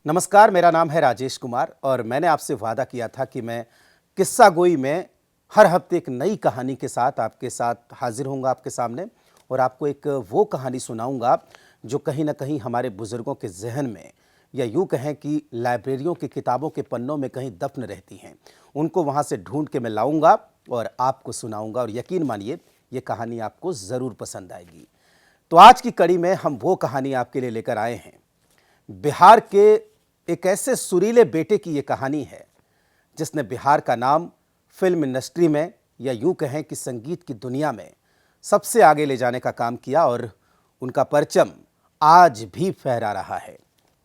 नमस्कार, मेरा नाम है राजेश कुमार और मैंने आपसे वादा किया था कि मैं किस्सा गोई में हर हफ्ते एक नई कहानी के साथ आपके साथ हाजिर होऊंगा आपके सामने और आपको एक वो कहानी सुनाऊंगा जो कहीं ना कहीं हमारे बुजुर्गों के जहन में या यूं कहें कि लाइब्रेरियों की किताबों के पन्नों में कहीं दफन रहती हैं। उनको वहां से ढूंढ के मैं लाऊंगा और आपको सुनाऊंगा और यकीन मानिए ये कहानी आपको ज़रूर पसंद आएगी। तो आज की कड़ी में हम वो कहानी आपके लिए लेकर आए हैं। बिहार के एक ऐसे सुरीले बेटे की ये कहानी है जिसने बिहार का नाम फिल्म इंडस्ट्री में या यूं कहें कि संगीत की दुनिया में सबसे आगे ले जाने का काम किया और उनका परचम आज भी फहरा रहा है।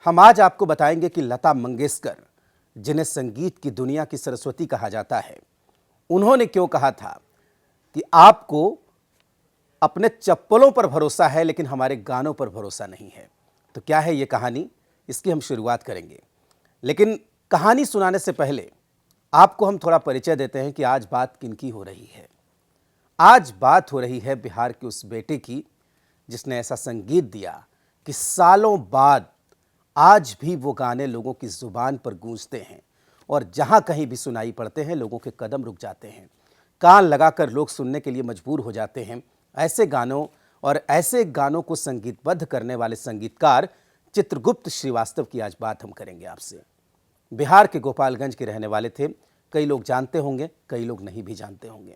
हम आज आपको बताएंगे कि लता मंगेशकर, जिन्हें संगीत की दुनिया की सरस्वती कहा जाता है, उन्होंने क्यों कहा था कि आपको अपने चप्पलों पर भरोसा है लेकिन हमारे गानों पर भरोसा नहीं है। तो क्या है ये कहानी, इसकी हम शुरुआत करेंगे। लेकिन कहानी सुनाने से पहले आपको हम थोड़ा परिचय देते हैं कि आज बात किनकी हो रही है। आज बात हो रही है बिहार के उस बेटे की जिसने ऐसा संगीत दिया कि सालों बाद आज भी वो गाने लोगों की जुबान पर गूंजते हैं और जहां कहीं भी सुनाई पड़ते हैं लोगों के कदम रुक जाते हैं, कान लगाकर लोग सुनने के लिए मजबूर हो जाते हैं। ऐसे गानों और ऐसे गानों को संगीतबद्ध करने वाले संगीतकार चित्रगुप्त श्रीवास्तव की आज बात हम करेंगे आपसे। बिहार के गोपालगंज के रहने वाले थे। कई लोग जानते होंगे, कई लोग नहीं भी जानते होंगे।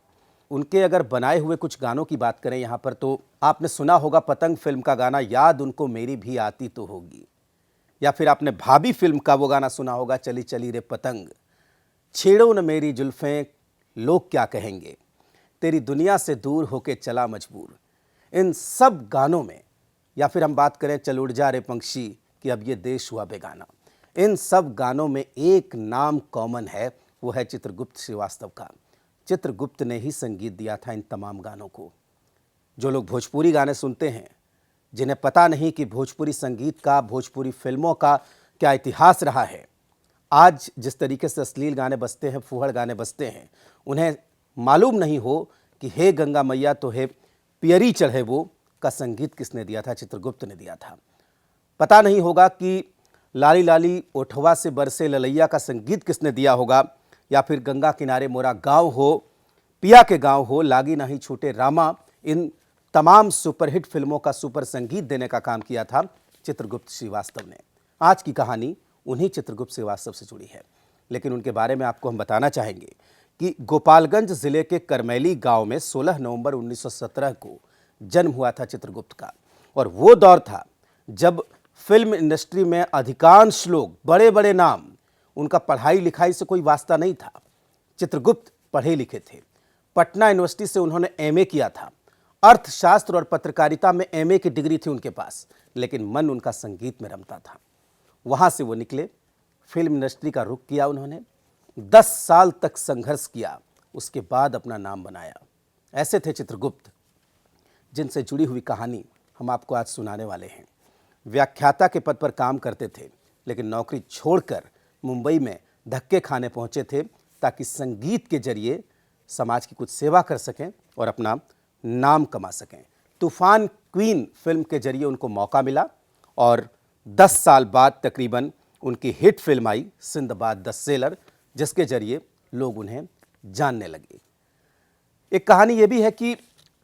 उनके अगर बनाए हुए कुछ गानों की बात करें यहाँ पर तो आपने सुना होगा पतंग फिल्म का गाना, याद उनको मेरी भी आती तो होगी, या फिर आपने भाभी फिल्म का वो गाना सुना होगा, चली चली रे पतंग, छेड़ो न मेरी जुल्फें लोग क्या कहेंगे, तेरी दुनिया से दूर होके चला मजबूर। इन सब गानों में, या फिर हम बात करें चल उड़ जा रे पंछी कि अब ये देश हुआ बेगाना, इन सब गानों में एक नाम कॉमन है, वो है चित्रगुप्त श्रीवास्तव का। चित्रगुप्त ने ही संगीत दिया था इन तमाम गानों को। जो लोग भोजपुरी गाने सुनते हैं, जिन्हें पता नहीं कि भोजपुरी संगीत का, भोजपुरी फिल्मों का क्या इतिहास रहा है, आज जिस तरीके से अश्लील गाने बजते हैं, फूहड़ गाने बजते हैं, उन्हें मालूम नहीं हो कि हे गंगा मैया तो हे पियरी चढ़े वो का संगीत किसने दिया था, चित्रगुप्त ने दिया था। पता नहीं होगा कि लाली लाली ओठवा से बरसे ललैया का संगीत किसने दिया होगा, या फिर गंगा किनारे मोरा गांव हो, पिया के गांव हो, लागी नहीं छूटे रामा, इन तमाम सुपरहिट फिल्मों का सुपर संगीत देने का काम किया था चित्रगुप्त श्रीवास्तव ने। आज की कहानी उन्हीं चित्रगुप्त श्रीवास्तव से जुड़ी है, लेकिन उनके बारे में आपको हम बताना चाहेंगे कि गोपालगंज जिले के करमैली गांव में 16 नवंबर 1917 को जन्म हुआ था चित्रगुप्त का। और वो दौर था जब फिल्म इंडस्ट्री में अधिकांश लोग, बड़े बड़े नाम, उनका पढ़ाई लिखाई से कोई वास्ता नहीं था। चित्रगुप्त पढ़े लिखे थे। पटना यूनिवर्सिटी से उन्होंने एमए किया था। अर्थशास्त्र और पत्रकारिता में एमए की डिग्री थी उनके पास, लेकिन मन उनका संगीत में रमता था। वहां से वो निकले, फिल्म इंडस्ट्री का रुख किया उन्होंने, 10 साल तक संघर्ष किया, उसके बाद अपना नाम बनाया। ऐसे थे चित्रगुप्त, जिनसे जुड़ी हुई कहानी हम आपको आज सुनाने वाले हैं। व्याख्याता के पद पर काम करते थे, लेकिन नौकरी छोड़कर मुंबई में धक्के खाने पहुंचे थे ताकि संगीत के जरिए समाज की कुछ सेवा कर सकें और अपना नाम कमा सकें। तूफान क्वीन फिल्म के जरिए उनको मौका मिला और 10 साल बाद तकरीबन उनकी hit film I Sinbad the seller, जिसके जरिए लोग उन्हें जानने लगे। एक कहानी यह भी है कि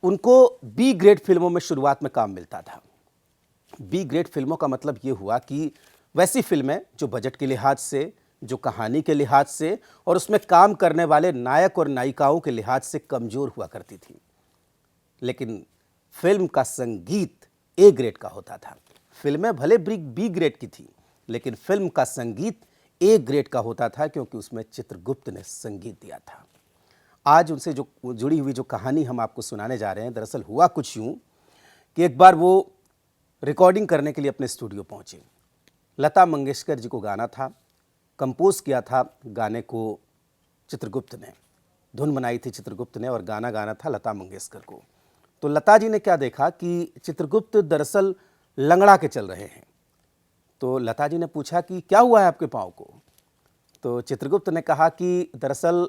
उनको बी ग्रेड फिल्मों में शुरुआत में काम मिलता था। बी ग्रेड फिल्मों का मतलब ये हुआ कि वैसी फिल्में जो बजट के लिहाज से, जो कहानी के लिहाज से और उसमें काम करने वाले नायक और नायिकाओं के लिहाज से कमज़ोर हुआ करती थी, लेकिन फिल्म का संगीत ए ग्रेड का होता था। फिल्में भले बी ग्रेड की थी, लेकिन फिल्म का संगीत ए ग्रेड का होता था, क्योंकि उसमें चित्रगुप्त ने संगीत दिया था। आज उनसे जो जुड़ी हुई जो कहानी हम आपको सुनाने जा रहे हैं, दरअसल हुआ कुछ यूँ कि एक बार वो रिकॉर्डिंग करने के लिए अपने स्टूडियो पहुंचे। लता मंगेशकर जी को गाना था, कंपोज किया था गाने को चित्रगुप्त ने, धुन बनाई थी चित्रगुप्त ने और गाना गाना था लता मंगेशकर को। तो लता जी ने क्या देखा कि चित्रगुप्त दरअसल लंगड़ा के चल रहे हैं। तो लता जी ने पूछा कि क्या हुआ है आपके पाँव को? तो चित्रगुप्त ने कहा कि दरअसल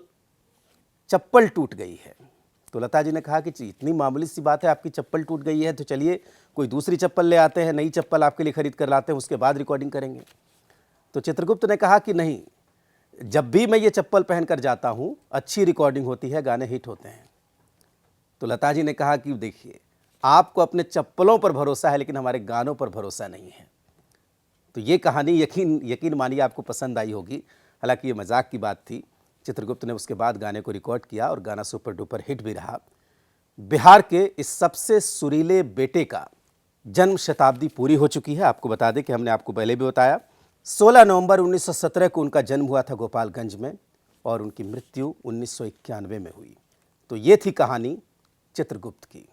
चप्पल टूट गई है। तो लता जी ने कहा कि इतनी मामूली सी बात है, आपकी चप्पल टूट गई है, तो चलिए कोई दूसरी चप्पल ले आते हैं, नई चप्पल आपके लिए खरीद कर लाते हैं, उसके बाद रिकॉर्डिंग करेंगे। तो चित्रगुप्त ने कहा कि नहीं, जब भी मैं ये चप्पल पहनकर जाता हूँ, अच्छी रिकॉर्डिंग होती है, गाने हिट होते हैं। तो लता जी ने कहा कि देखिए, आपको अपने चप्पलों पर भरोसा है लेकिन हमारे गानों पर भरोसा नहीं है। तो ये कहानी यकीन मानिए आपको पसंद आई होगी। हालांकि ये मजाक की बात थी। चित्रगुप्त ने उसके बाद गाने को रिकॉर्ड किया और गाना सुपर डुपर हिट भी रहा। बिहार के इस सबसे सुरीले बेटे का जन्म शताब्दी पूरी हो चुकी है। आपको बता दें कि हमने आपको पहले भी बताया, 16 नवंबर 1917 को उनका जन्म हुआ था गोपालगंज में और उनकी मृत्यु 1991 में हुई। तो ये थी कहानी चित्रगुप्त की।